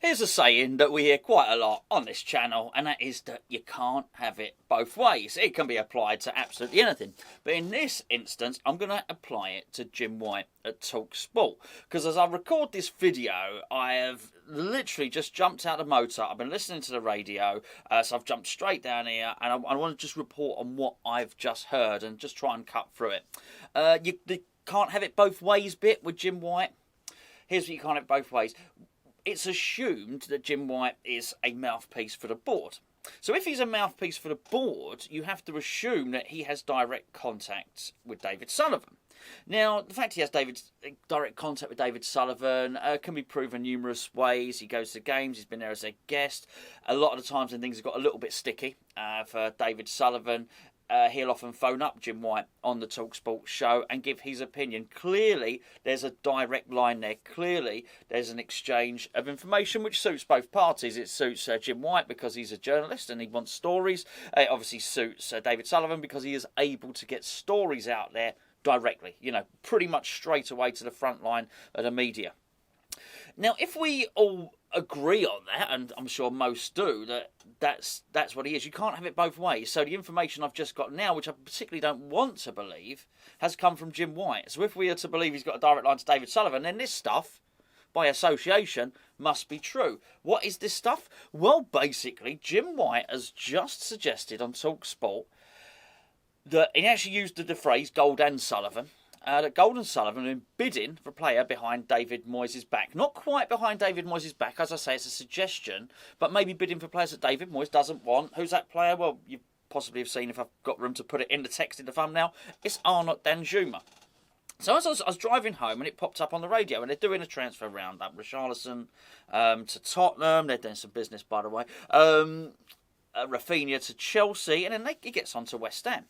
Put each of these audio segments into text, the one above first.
Here's a saying that we hear quite a lot on this channel, and that is that you can't have it both ways. It can be applied to absolutely anything. But in this instance, I'm going to apply it to Jim White at TalkSport. Because as I record this video, I have literally just jumped out of the motor. I've been listening to the radio, so I've jumped straight down here, and I want to just report on what I've just heard and just try and cut through it. You can't have it both ways bit with Jim White. Here's what you can't have it both ways. It's assumed that Jim White is a mouthpiece for the board. So if he's a mouthpiece for the board, you have to assume that he has direct contact with David Sullivan. Now, the fact he has direct contact with David Sullivan can be proven numerous ways. He goes to games, he's been there as a guest. A lot of the times when things have got a little bit sticky for David Sullivan, he'll often phone up Jim White on the TalkSport show and give his opinion. Clearly, there's a direct line there. Clearly, there's an exchange of information which suits both parties. It suits Jim White because he's a journalist and he wants stories. It obviously suits David Sullivan because he is able to get stories out there directly, pretty much straight away to the front line of the media. Now, if we all agree on that, and I'm sure most do, that's what he is. You can't have it both ways. So the information I've just got now, which I particularly don't want to believe, has come from Jim White. So if we are to believe he's got a direct line to David Sullivan, then this stuff, by association, must be true. What is this stuff? Well, basically, Jim White has just suggested on TalkSport that he actually used the phrase Gold and Sullivan. That Gold and Sullivan have been bidding for a player behind David Moyes' back. Not quite behind David Moyes' back, as I say, it's a suggestion, but maybe bidding for players that David Moyes doesn't want. Who's that player? Well, you possibly have seen, if I've got room to put it in the text in the thumbnail, it's Danjuma. So as I was driving home, and it popped up on the radio, and they're doing a transfer roundup. Richarlison to Tottenham, they're doing some business, by the way. Rafinha to Chelsea, and then he gets on to West Ham.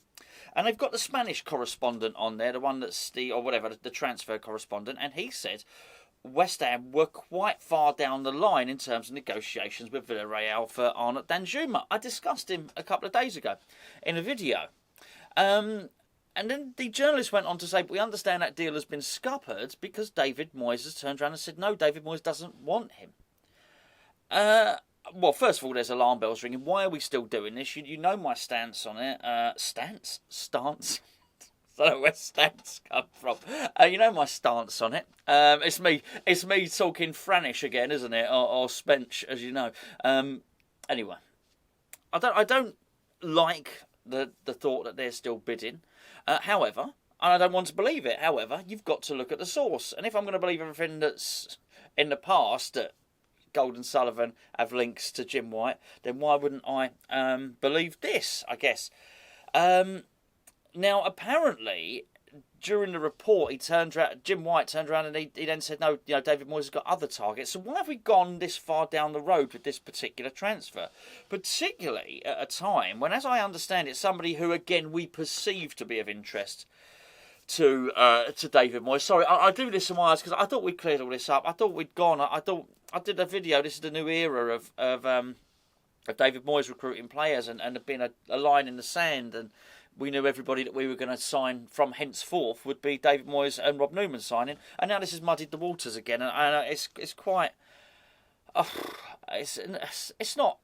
And they've got the Spanish correspondent on there, the one that's the transfer correspondent, and he said West Ham were quite far down the line in terms of negotiations with Villarreal for Danjuma. I discussed him a couple of days ago in a video. And then the journalist went on to say, but we understand that deal has been scuppered because David Moyes has turned around and said, no, David Moyes doesn't want him. Well, first of all, there's alarm bells ringing. Why are we still doing this? You know my stance on it. Stance? I don't know where stance come from. You know my stance on it. It's me talking Franish again, isn't it? Or Spench, as you know. Anyway, I don't like the thought that they're still bidding. However, and I don't want to believe it. However, you've got to look at the source. And if I'm going to believe everything that's in the past that Gold and Sullivan have links to Jim White, then why wouldn't I believe this, I guess? Now, apparently, during the report, Jim White turned around and he then said, no, David Moyes has got other targets. So why have we gone this far down the road with this particular transfer? Particularly at a time when, as I understand it, somebody who, again, we perceive to be of interest to David Moyes. Sorry, I do this in my eyes because I thought we'd cleared all this up. I thought we'd gone. I did a video. This is the new era of David Moyes recruiting players and there being a line in the sand, and we knew everybody that we were going to sign from henceforth would be David Moyes and Rob Newman signing, and now this has muddied the waters again, and it's quite. It's not.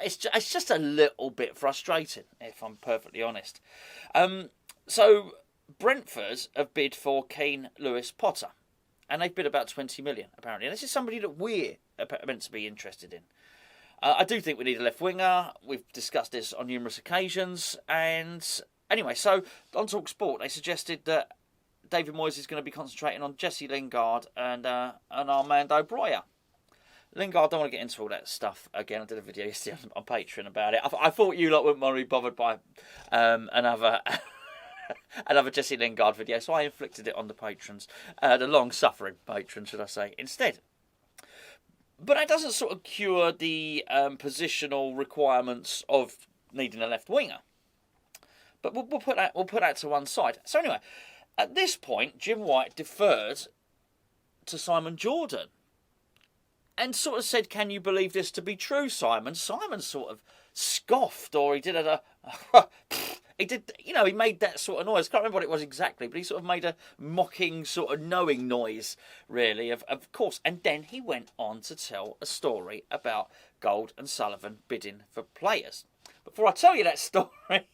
It's just a little bit frustrating, if I'm perfectly honest. So Brentford have bid for Keane Lewis Potter, and they've bid about 20 million apparently. And this is somebody that we're meant to be interested in. I do think we need a left winger. We've discussed this on numerous occasions. And anyway, so on TalkSport, they suggested that David Moyes is going to be concentrating on Jesse Lingard and Armando Broja. Lingard, I don't want to get into all that stuff again. I did a video yesterday on Patreon about it. I thought you lot wouldn't want to be bothered by another Jesse Lingard video, so I inflicted it on the patrons, the long-suffering patrons, should I say, instead. But that doesn't sort of cure the positional requirements of needing a left winger. But we'll put that to one side. So anyway, at this point, Jim White deferred to Simon Jordan and sort of said, "Can you believe this to be true, Simon?" Simon sort of scoffed, or he did He did, you know, he made that sort of noise. I can't remember what it was exactly, but he sort of made a mocking, sort of knowing noise, really, of course. And then he went on to tell a story about Gold and Sullivan bidding for players. Before I tell you that story,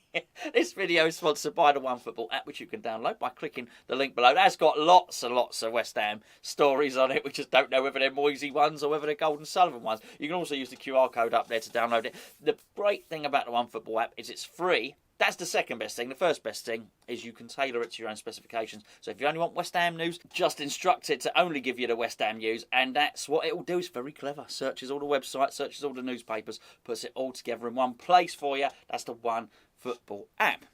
this video is sponsored by the OneFootball app, which you can download by clicking the link below. That's got lots and lots of West Ham stories on it. We just don't know whether they're Moyesy ones or whether they're Gold and Sullivan ones. You can also use the QR code up there to download it. The great thing about the OneFootball app is it's free. That's the second best thing. The first best thing is you can tailor it to your own specifications. So if you only want West Ham news, just instruct it to only give you the West Ham news, and that's what it will do. It's very clever. Searches all the websites, searches all the newspapers, puts it all together in one place for you. That's the OneFootball app.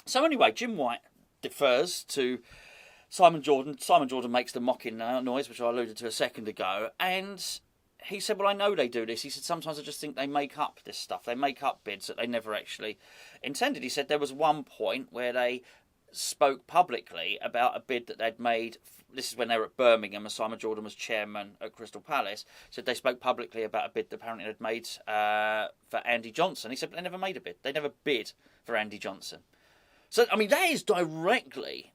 So anyway, Jim White defers to Simon Jordan. Simon Jordan makes the mocking noise, which I alluded to a second ago, and he said, well, I know they do this. He said, sometimes I just think they make up this stuff. They make up bids that they never actually intended. He said there was one point where they spoke publicly about a bid that they'd made. This is when they were at Birmingham and Simon Jordan was chairman at Crystal Palace. He said they spoke publicly about a bid that apparently they'd made for Andy Johnson. He said, but they never made a bid. They never bid for Andy Johnson. So, I mean, that's directly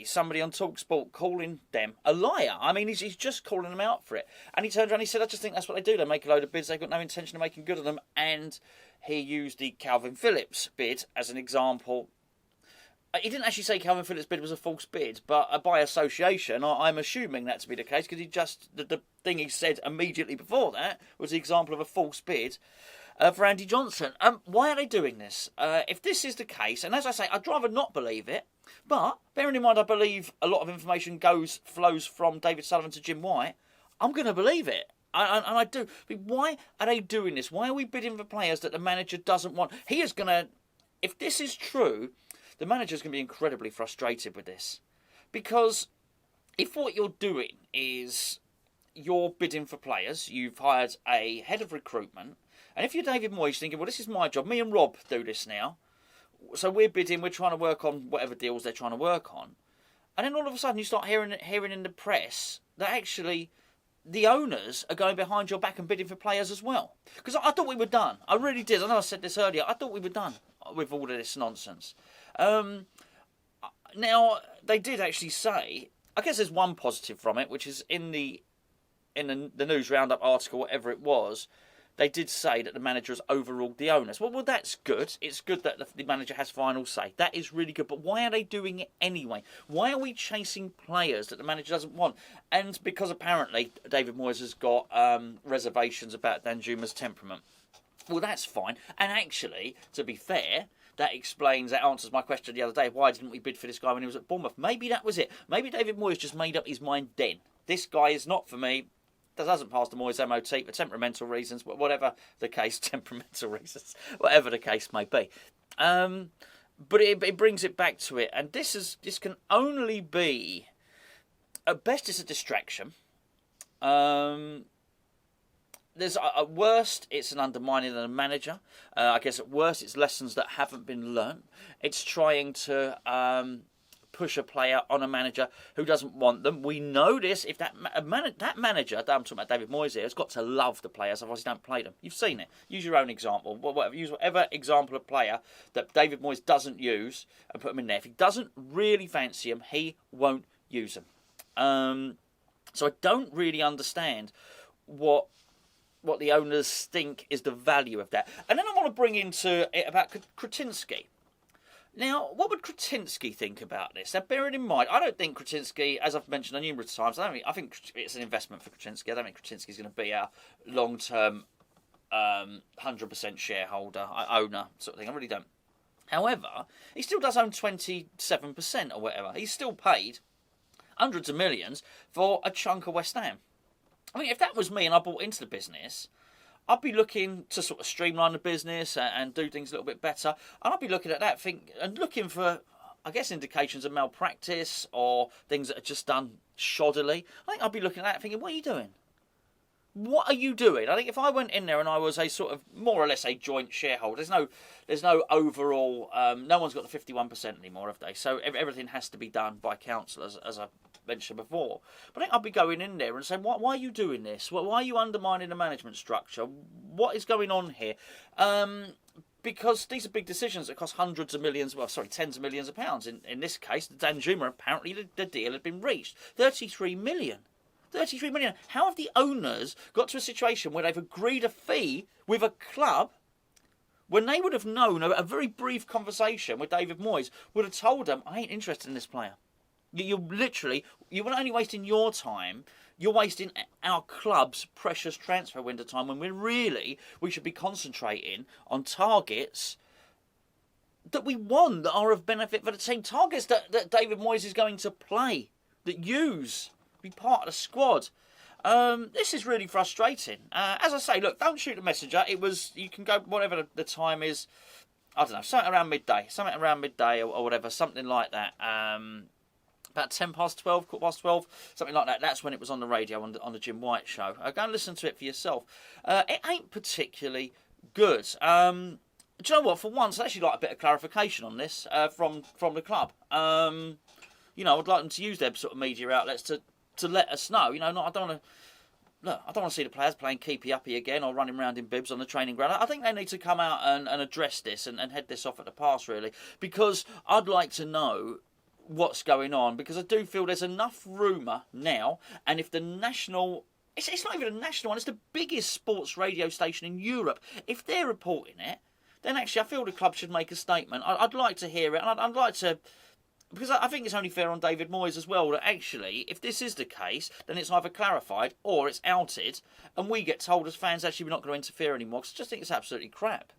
somebody on TalkSport calling them a liar. I mean, he's just calling them out for it. And he turned around and he said, I just think that's what they do. They make a load of bids. They've got no intention of making good of them. And he used the Calvin Phillips bid as an example. He didn't actually say Calvin Phillips' bid was a false bid, but by association, I'm assuming that to be the case, because the thing he said immediately before that was the example of a false bid for Andy Johnson. Why are they doing this? If this is the case, and as I say, I'd rather not believe it, but bearing in mind I believe a lot of information flows from David Sullivan to Jim White, I'm going to believe it. And I do. But why are they doing this? Why are we bidding for players that the manager doesn't want? He is going to, if this is true, the manager's going to be incredibly frustrated with this. Because if what you're doing is you're bidding for players, you've hired a head of recruitment, and if you're David Moyes thinking, well, this is my job, me and Rob do this now, so we're bidding, we're trying to work on whatever deals they're trying to work on, and then all of a sudden you start hearing in the press that actually the owners are going behind your back and bidding for players as well. Because I thought we were done. I really did. I know I said this earlier. I thought we were done with all of this nonsense. Now, they did actually say, I guess there's one positive from it, which is in the News Roundup article, whatever it was, they did say that the manager has overruled the owners. Well, that's good. It's good that the manager has final say. That is really good. But why are they doing it anyway? Why are we chasing players that the manager doesn't want? And because apparently David Moyes has got reservations about Danjuma's temperament. Well, that's fine. And actually, to be fair, that answers my question the other day. Why didn't we bid for this guy when he was at Bournemouth? Maybe that was it. Maybe David Moyes just made up his mind then. This guy is not for me. That doesn't pass the Moyes MOT for temperamental reasons, whatever the case, whatever the case may be. But it brings it back to it, and this can only be, at best, it's a distraction. There's at worst, it's an undermining of the manager. I guess at worst, it's lessons that haven't been learnt. It's trying to push a player on a manager who doesn't want them. We know this. If that manager, I'm talking about David Moyes here, has got to love the players, otherwise he don't play them. You've seen it. Use your own example. Use whatever example of player that David Moyes doesn't use and put them in there. If he doesn't really fancy them, he won't use them. So I don't really understand what the owners think is the value of that. And then I want to bring into it about Kretinsky. Now, what would Kretinsky think about this? Now, bearing in mind, I don't think Kretinsky, as I've mentioned numerous times, I think it's an investment for Kretinsky. I don't think Kretinsky's going to be a long-term 100% shareholder, owner sort of thing. I really don't. However, he still does own 27% or whatever. He's still paid hundreds of millions for a chunk of West Ham. I mean, if that was me and I bought into the business, I'd be looking to sort of streamline the business and do things a little bit better. And I'd be looking at that and looking for, I guess, indications of malpractice or things that are just done shoddily. I think I'd be looking at that thinking, what are you doing? What are you doing? I think if I went in there and I was a sort of more or less a joint shareholder, there's no overall, no one's got the 51% anymore, have they? So everything has to be done by council, as I mentioned before. But I think I'd be going in there and saying, why are you doing this? Why are you undermining the management structure? What is going on here? because these are big decisions that cost hundreds of millions, well, sorry, tens of millions of pounds. In this case, the Danjuma, apparently the deal had been reached. 33 million. 33 million. How have the owners got to a situation where they've agreed a fee with a club when they would have known a very brief conversation with David Moyes would have told them, I ain't interested in this player. You're not only wasting your time, you're wasting our club's precious transfer window time when we should be concentrating on targets that we want, that are of benefit for the team. Targets that David Moyes is going to play, that be part of the squad. This is really frustrating. As I say, look, don't shoot the messenger. You can go whatever the time is. I don't know, something around midday or whatever, something like that. About 10 past 12, quarter past 12, something like that. That's when it was on the radio on the Jim White show. Go and listen to it for yourself. It ain't particularly good. Do you know what? For once, I'd actually like a bit of clarification on this from the club. I'd like them to use their sort of media outlets to let us know. I don't want to see the players playing keepy-uppy again or running around in bibs on the training ground. I think they need to come out and address this and head this off at the pass, really, because I'd like to know what's going on, because I do feel there's enough rumour now, and if the national... It's not even a national one, it's the biggest sports radio station in Europe. If they're reporting it, then actually I feel the club should make a statement. I'd like to hear it, and I'd like to... Because I think it's only fair on David Moyes as well that actually, if this is the case, then it's either clarified or it's outed, and we get told as fans actually we're not going to interfere anymore, because I just think it's absolutely crap.